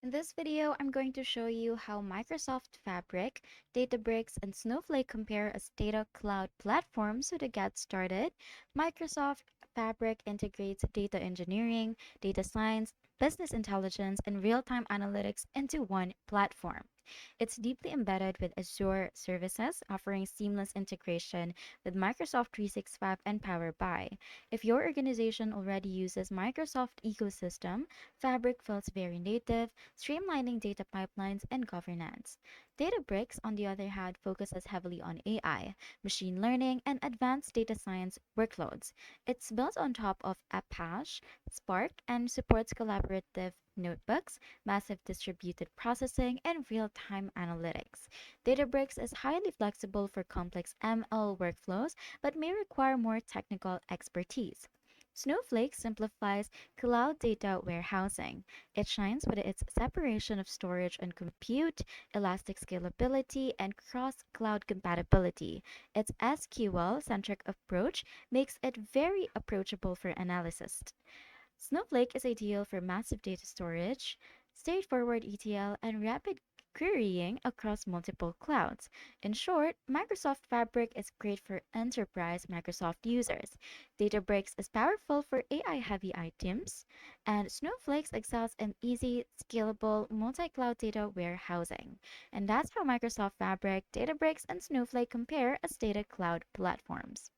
In this video, I'm going to show you how Microsoft Fabric, Databricks, and Snowflake compare as data cloud platforms. So to get started, Microsoft Fabric integrates data engineering, data science, business intelligence, and real-time analytics into one platform. It's deeply embedded with Azure services, offering seamless integration with Microsoft 365 and Power BI. If your organization already uses Microsoft ecosystem, Fabric feels very native, streamlining data pipelines and governance. Databricks, on the other hand, focuses heavily on AI, machine learning, and advanced data science workloads. It's built on top of Apache, Spark, and supports collaborative notebooks, massive distributed processing, and real time analytics. Databricks is highly flexible for complex ML workflows but may require more technical expertise. Snowflake simplifies cloud data warehousing. It shines with its separation of storage and compute, elastic scalability, and cross cloud compatibility. Its SQL centric approach makes it very approachable for analysts. Snowflake is ideal for massive data storage, straightforward ETL, and rapid querying across multiple clouds. In short, Microsoft Fabric is great for enterprise Microsoft users. Databricks is powerful for AI heavy items, and Snowflake excels in easy, scalable, multi cloud data warehousing. And that's how Microsoft Fabric, Databricks, and Snowflake compare as data cloud platforms.